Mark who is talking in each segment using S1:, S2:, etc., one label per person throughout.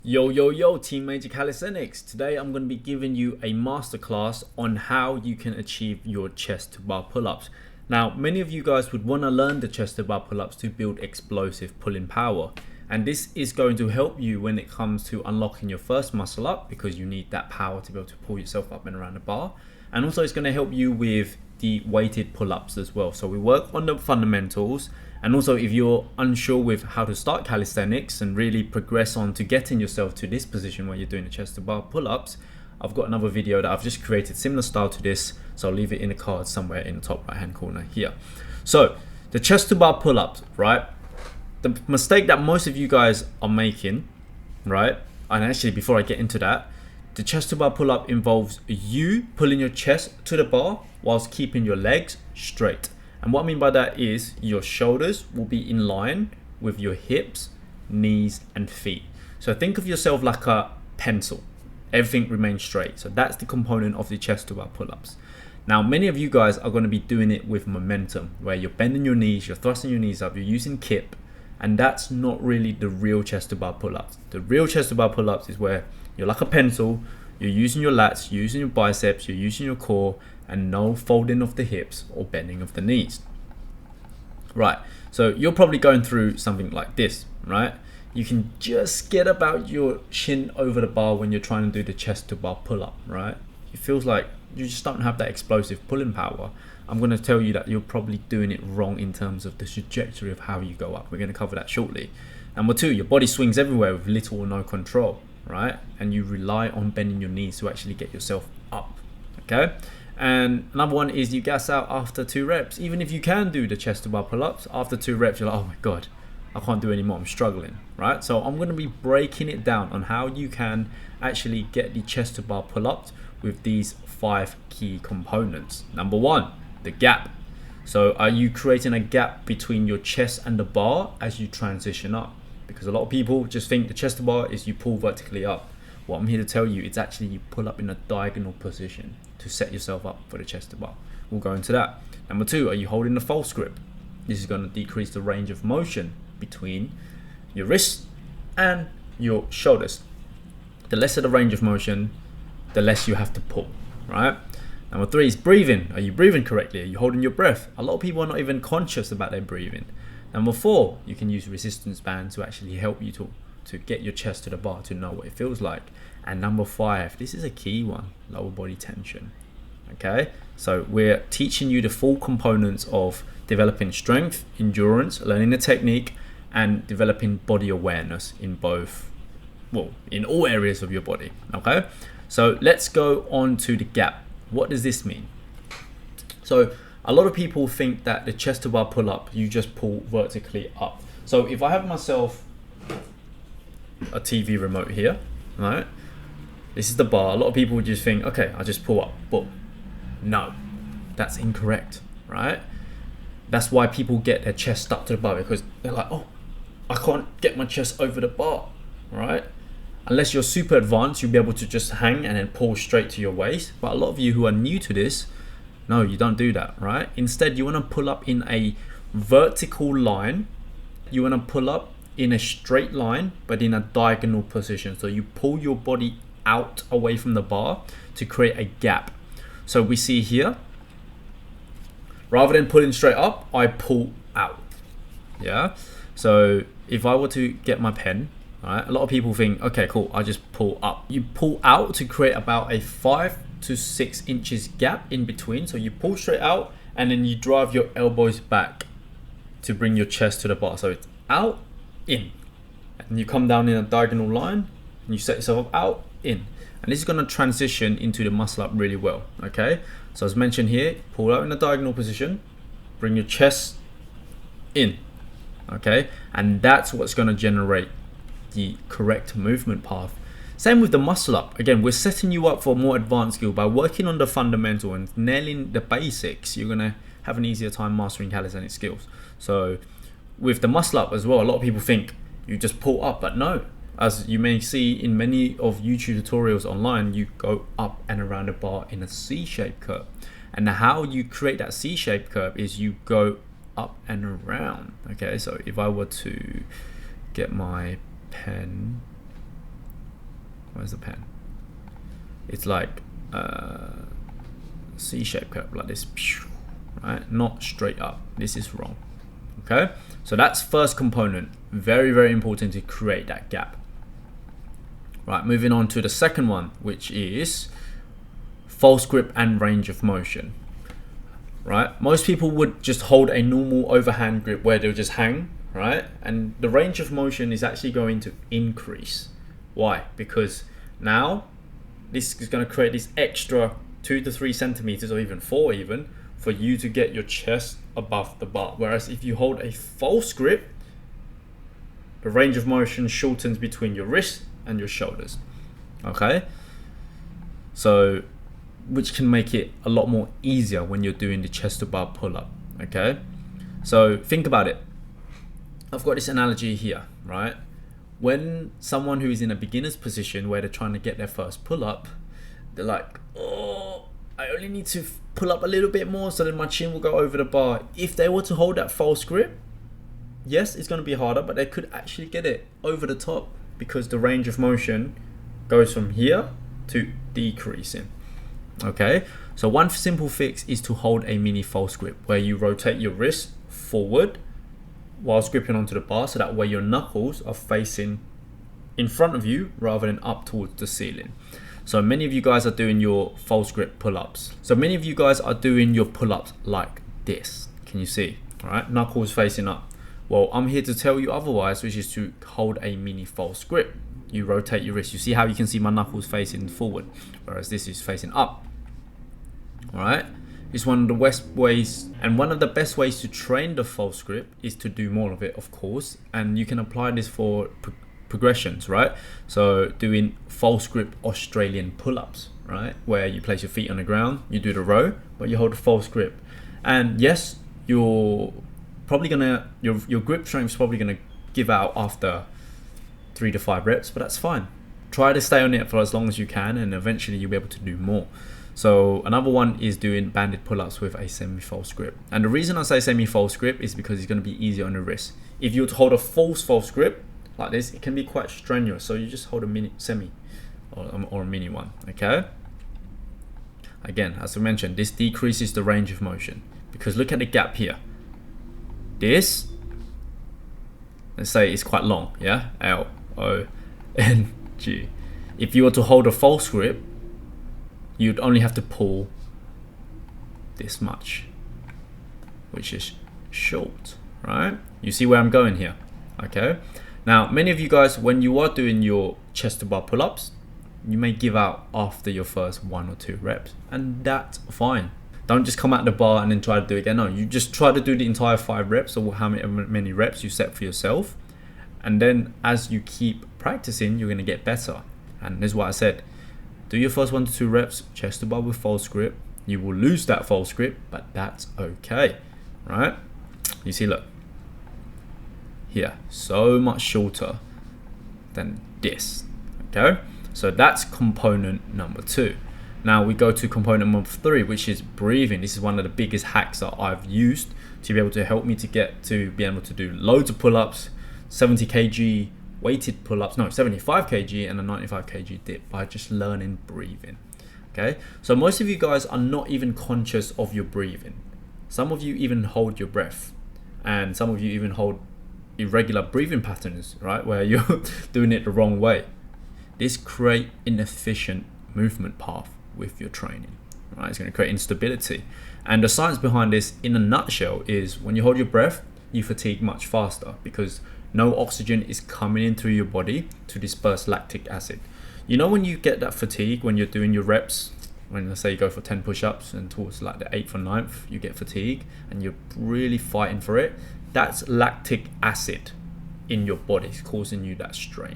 S1: Yo, Team Major Calisthenics. Today I'm going to be giving you a masterclass on how you can achieve your chest to bar pull-ups. Now, many of you guys would want to learn the chest to bar pull-ups to build explosive pulling power. And this is going to help you when it comes to unlocking your first muscle up, because you need that power to be able to pull yourself up and around the bar. And also it's going to help you with the weighted pull-ups as well. So we work on the fundamentals. And also, if you're unsure with how to start calisthenics and really progress on to getting yourself to this position where you're doing the chest to bar pull-ups, I've got another video that I've just created similar style to this, so I'll leave it in the card somewhere in the top right hand corner here. So the chest to bar pull-ups, right? The mistake that most of you guys are making, right? And actually, before I get into that, the chest to bar pull-up involves you pulling your chest to the bar whilst keeping your legs straight. And what I mean by that is your shoulders will be in line with your hips, knees, and feet. So think of yourself like a pencil. Everything remains straight. So that's the component of the chest to bar pull-ups. Now, many of you guys are going to be doing it with momentum, where you're bending your knees, you're thrusting your knees up, you're using kip, and that's not really the real chest to bar pull-ups. The real chest to bar pull-ups is where you're like a pencil, you're using your lats, you're using your biceps, you're using your core, and no folding of the hips or bending of the knees. Right, so you're probably going through something like this, right? You can just get about your shin over the bar when you're trying to do the chest to bar pull-up, right? It feels like you just don't have that explosive pulling power. I'm going to tell you that you're probably doing it wrong in terms of the trajectory of how you go up. We're going to cover that shortly. Number two, your body swings everywhere with little or no control, right? And you rely on bending your knees to actually get yourself up, okay? And another one is you gas out after 2 reps. Even if you can do the chest to bar pull-ups, after 2 reps, you're like, oh my God, I can't do any more, I'm struggling, right? So I'm gonna be breaking it down on how you can actually get the chest to bar pull-ups with these 5 key components. Number 1, the gap. So are you creating a gap between your chest and the bar as you transition up? Because a lot of people just think the chest to bar is you pull vertically up. What I'm here to tell you, it's actually you pull up in a diagonal position to set yourself up for the chest to bar. We'll go into that. Number 2, are you holding the false grip? This is going to decrease the range of motion between your wrists and your shoulders. The lesser the range of motion, the less you have to pull, right? Number 3 is breathing. Are you breathing correctly? Are you holding your breath? A lot of people are not even conscious about their breathing. Number 4, you can use resistance bands to actually help you to get your chest to the bar to know what it feels like. And number 5, this is a key one, lower body tension. Okay, so we're teaching you the full components of developing strength, endurance, learning the technique, and developing body awareness in in all areas of your body. Okay, so let's go on to the gap. What does this mean? So a lot of people think that the chest to bar pull up, you just pull vertically up. So if I have myself a TV remote here, right? This is the bar. A lot of people would just think, okay, I just pull up, but no, that's incorrect, right? That's why people get their chest stuck to the bar, because they're like, oh, I can't get my chest over the bar, right? Unless you're super advanced, you'll be able to just hang and then pull straight to your waist. But a lot of you who are new to this, no, you don't do that, right? Instead, you want to pull up in a vertical line. You want to pull up in a straight line, but in a diagonal position. So you pull your body out away from the bar to create a gap. So we see here, rather than pulling straight up, I pull out. Yeah. So if I were to get my pen, right, a lot of people think, okay, cool, I just pull up. You pull out to create about a 5 to 6 inches gap in between. So you pull straight out and then you drive your elbows back to bring your chest to the bar. So it's out, in, and you come down in a diagonal line and you set yourself up, out, in, and this is going to transition into the muscle up really well. Okay, so as mentioned here, pull out in a diagonal position, bring your chest in, okay, and that's what's going to generate the correct movement path. Same with the muscle up. Again, we're setting you up for more advanced skill by working on the fundamental and nailing the basics. You're going to have an easier time mastering calisthenic skills. So with the muscle up as well, a lot of people think you just pull up, but no. As you may see in many of YouTube tutorials online, you go up and around the bar in a C-shaped curve. And how you create that C-shaped curve is you go up and around. Okay, so if I were to get my pen Where's the pen? It's like C-shaped curve, like this, right? Not straight up. This is wrong. Okay, so that's first component. Very, very important to create that gap. Right, moving on to the second one, which is false grip and range of motion. Right, most people would just hold a normal overhand grip where they'll just hang, right? And the range of motion is actually going to increase. Why? Because now this is going to create this extra 2 to 3 centimeters, or even 4 even, for you to get your chest above the bar. Whereas if you hold a false grip, the range of motion shortens between your wrists and your shoulders. Okay, so which can make it a lot more easier when you're doing the chest to bar pull-up. Okay, so think about it. I've got this analogy here, right? When someone who is in a beginner's position where they're trying to get their first pull-up, they're like, oh, I only need to pull up a little bit more so that my chin will go over the bar. If they were to hold that false grip, yes, it's going to be harder, but they could actually get it over the top because the range of motion goes from here to decreasing. Okay, so one simple fix is to hold a mini false grip where you rotate your wrist forward whilst gripping onto the bar, so that way your knuckles are facing in front of you rather than up towards the ceiling. So many of you guys are doing your false grip pull-ups. So many of you guys are doing your pull-ups like this. Can you see? All right, knuckles facing up. Well, I'm here to tell you otherwise, which is to hold a mini false grip. You rotate your wrist. You see how you can see my knuckles facing forward, whereas this is facing up. All right, it's one of the best ways, and one of the best ways to train the false grip is to do more of it, of course. And you can apply this for progressions, right? So doing false grip Australian pull-ups, right, where you place your feet on the ground, you do the row, but you hold a false grip. And yes, you're probably gonna your grip strength is probably gonna give out after 3 to 5 reps, but that's fine. Try to stay on it for as long as you can, and eventually you'll be able to do more. So another one is doing banded pull-ups with a semi-false grip. And the reason I say semi-false grip is because it's going to be easier on the wrist. If you were to hold a false grip like this, it can be quite strenuous. So you just hold a mini semi or a mini one. Okay. Again, as I mentioned, this decreases the range of motion because look at the gap here. This, let's say it's quite long. Yeah, L-O-N-G. If you were to hold a false grip, you'd only have to pull this much, which is short, right? You see where I'm going here, okay? Now, many of you guys, when you are doing your chest to bar pull-ups, you may give out after your first 1 or 2 reps, and that's fine. Don't just come at the bar and then try to do it again. No, you just try to do the entire 5 reps or how many reps you set for yourself. And then as you keep practicing, you're gonna get better. And this is what I said. Do your first 1 to 2 reps, chest to bar with false grip. You will lose that false grip, but that's okay, right? You see, look, here, so much shorter than this, okay? So that's component number 2. Now we go to component number 3, which is breathing. This is one of the biggest hacks that I've used to be able to help me to get to be able to do loads of pull-ups, 70 kg weighted pull-ups, no, 75 kg and a 95 kg dip by just learning breathing. Okay, so most of you guys are not even conscious of your breathing. Some of you even hold your breath, and some of you even hold irregular breathing patterns, right, where you're doing it the wrong way. This create inefficient movement path with your training, right? It's going to create instability. And the science behind this in a nutshell is when you hold your breath, you fatigue much faster because no oxygen is coming in through your body to disperse lactic acid. You know when you get that fatigue when you're doing your reps, when let's say you go for 10 push-ups and towards like the 8th or 9th you get fatigue and you're really fighting for it, that's lactic acid in your body causing you that strain.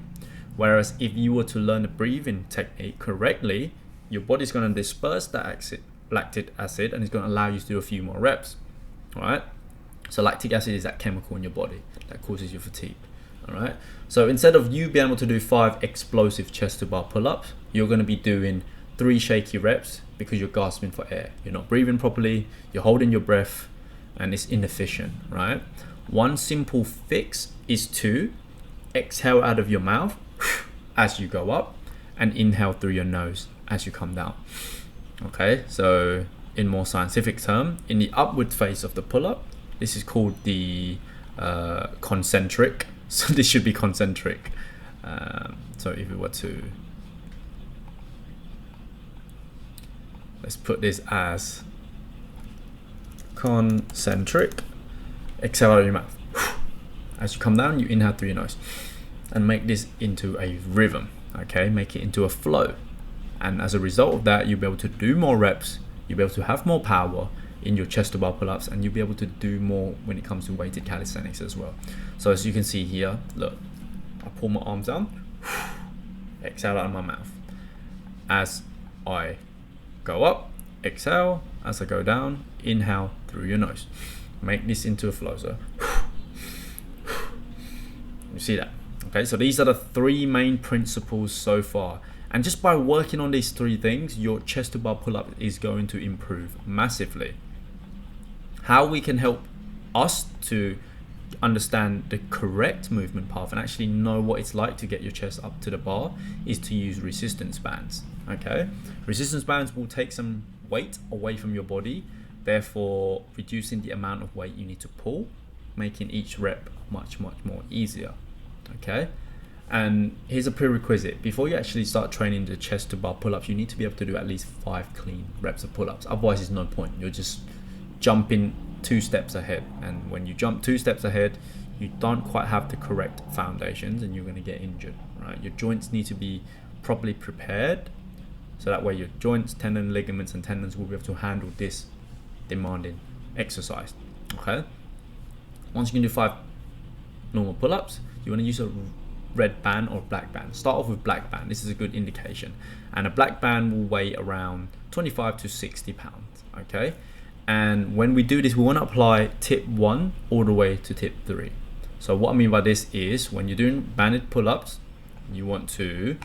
S1: Whereas if you were to learn the breathing technique correctly, your body's going to disperse that lactic acid and it's going to allow you to do a few more reps. All right. So lactic acid is that chemical in your body that causes you fatigue. All right. So instead of you being able to do 5 explosive chest to bar pull-ups, you're going to be doing 3 shaky reps because you're gasping for air. You're not breathing properly. You're holding your breath, and it's inefficient. Right. One simple fix is to exhale out of your mouth as you go up, and inhale through your nose as you come down. Okay, so in more scientific term, in the upward phase of the pull-up, this is called the concentric. So this should be concentric. So if we were to, let's put this as concentric. Exhale out of your mouth. As you come down, you inhale through your nose, and make this into a rhythm. Okay, make it into a flow, and as a result of that, you'll be able to do more reps. You'll be able to have more power in your chest to bar pull-ups, and you'll be able to do more when it comes to weighted calisthenics as well. So as you can see here, look, I pull my arms down, exhale out of my mouth. As I go up, exhale. As I go down, inhale through your nose. Make this into a flow. So you see that? Okay, so these are the three main principles so far. And just by working on these three things, your chest to bar pull-up is going to improve massively. How we can help us to understand the correct movement path and actually know what it's like to get your chest up to the bar is to use resistance bands. Okay, resistance bands will take some weight away from your body, therefore reducing the amount of weight you need to pull, making each rep much more easier. Okay, and here's a prerequisite: before you actually start training the chest to bar pull-ups, you need to be able to do at least 5 clean reps of pull-ups. Otherwise there's no point. You're just jumping 2 steps ahead, and when you jump 2 steps ahead, you don't quite have the correct foundations and you're going to get injured, right? Your joints need to be properly prepared, so that way your joints, tendon, ligaments and tendons will be able to handle this demanding exercise. Okay, once you can do 5 normal pull-ups, you want to use a red band or black band. Start off with black band. This is a good indication, and a black band will weigh around 25 to 60 pounds. Okay, and when we do this, we want to apply tip 1 all the way to tip 3. So what I mean by this is, when you're doing banded pull-ups, you want to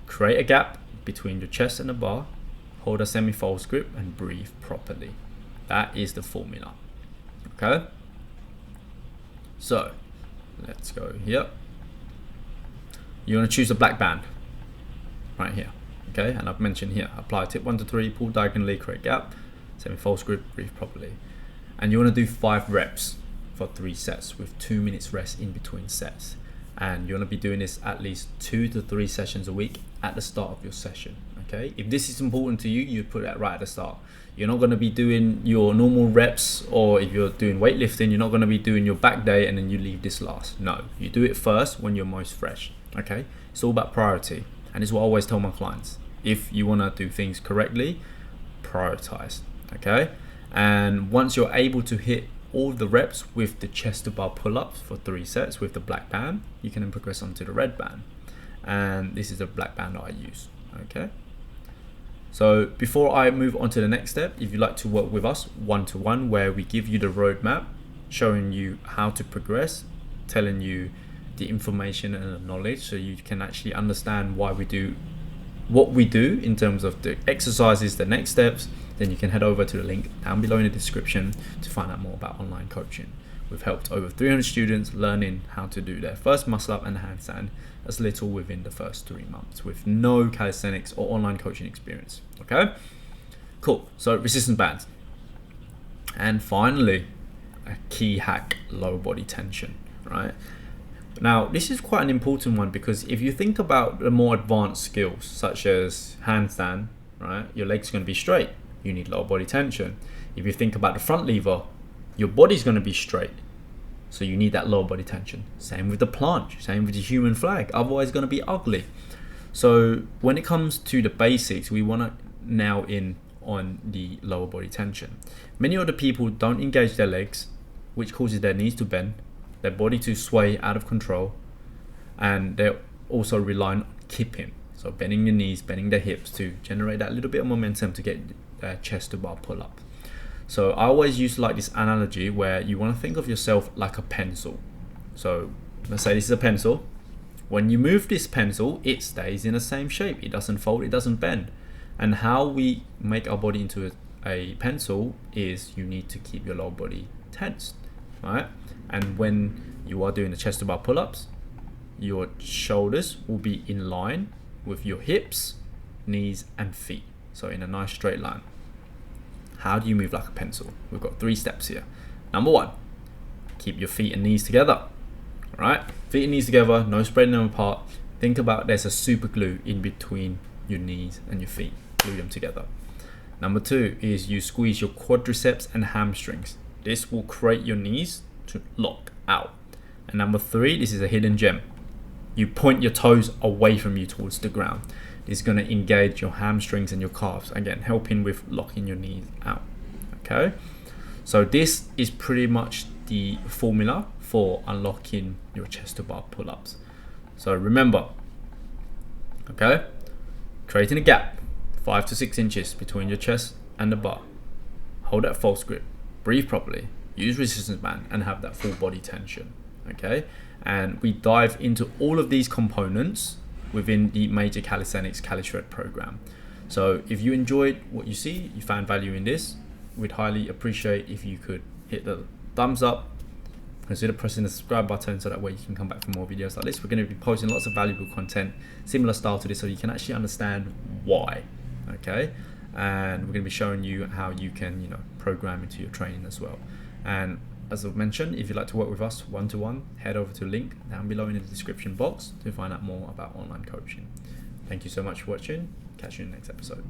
S1: create a gap between your chest and the bar, hold a semi-false grip and breathe properly. That is the formula. Okay, so let's go here. You want to choose a black band right here. Okay, and I've mentioned here, apply tip 1 to 3, pull diagonally, create gap, semi-false grip, breathe properly. And you want to do 5 reps for 3 sets with 2 minutes rest in between sets. And you want to be doing this at least 2 to 3 sessions a week at the start of your session. Okay, if this is important to you, you put that right at the start. You're not going to be doing your normal reps, or if you're doing weightlifting, you're not going to be doing your back day and then you leave this last. No, you do it first when you're most fresh. Okay, it's all about priority, and it's what I always tell my clients. If you want to do things correctly, prioritize. Okay, and once you're able to hit all the reps with the chest to bar pull-ups for 3 sets with the black band, you can then progress onto the red band, and this is the black band that I use. Okay, so before I move on to the next step, if you'd like to work with us one-to-one, where we give you the roadmap, showing you how to progress, telling you the information and the knowledge so you can actually understand why we do what we do in terms of the exercises, the next steps, then you can head over to the link down below in the description to find out more about online coaching. We've helped over 300 students learning how to do their first muscle up and handstand as little within the first 3 months with no calisthenics or online coaching experience. Okay, cool. So resistance bands, and finally a key hack: lower body tension. Right now, this is quite an important one, because if you think about the more advanced skills such as handstand, right, your legs are going to be straight, you need lower body tension. If you think about the front lever, your body's going to be straight, so you need that lower body tension. Same with the planche, same with the human flag, otherwise it's going to be ugly. So when it comes to the basics, we want to nail in on the lower body tension. Many other people don't engage their legs, which causes their knees to bend, their body to sway out of control, and they're also relying on kipping, so bending the knees, bending their hips to generate that little bit of momentum to get their chest to bar pull up. So I always use like this analogy where you want to think of yourself like a pencil. So let's say this is a pencil. When you move this pencil, it stays in the same shape. It doesn't fold, it doesn't bend. And how we make our body into a pencil is you need to keep your lower body tensed, right? And when you are doing the chest to bar pull-ups, your shoulders will be in line with your hips, knees and feet. So in a nice straight line. How do you move like a pencil? We've got 3 steps here. Number 1, keep your feet and knees together. All right, feet and knees together, no spreading them apart. Think about there's a super glue in between your knees and your feet. Glue them together. Number 2 is you squeeze your quadriceps and hamstrings. This will create your knees to lock out. And number 3, this is a hidden gem. You point your toes away from you towards the ground. This is going to engage your hamstrings and your calves, again helping with locking your knees out. Okay, so this is pretty much the formula for unlocking your chest to bar pull-ups. So remember, okay, creating a gap 5 to 6 inches between your chest and the bar. Hold that false grip, breathe properly, use resistance band and have that full body tension. Okay, and we dive into all of these components within the Major Calisthenics CaliShred program. So if you enjoyed what you see, you found value in this, we'd highly appreciate if you could hit the thumbs up, consider pressing the subscribe button so that way you can come back for more videos like this. We're going to be posting lots of valuable content similar style to this so you can actually understand why. Okay, and we're going to be showing you how you can program into your training as well. And as I've mentioned, if you'd like to work with us one-to-one, head over to the link down below in the description box to find out more about online coaching. Thank you so much for watching. Catch you in the next episode.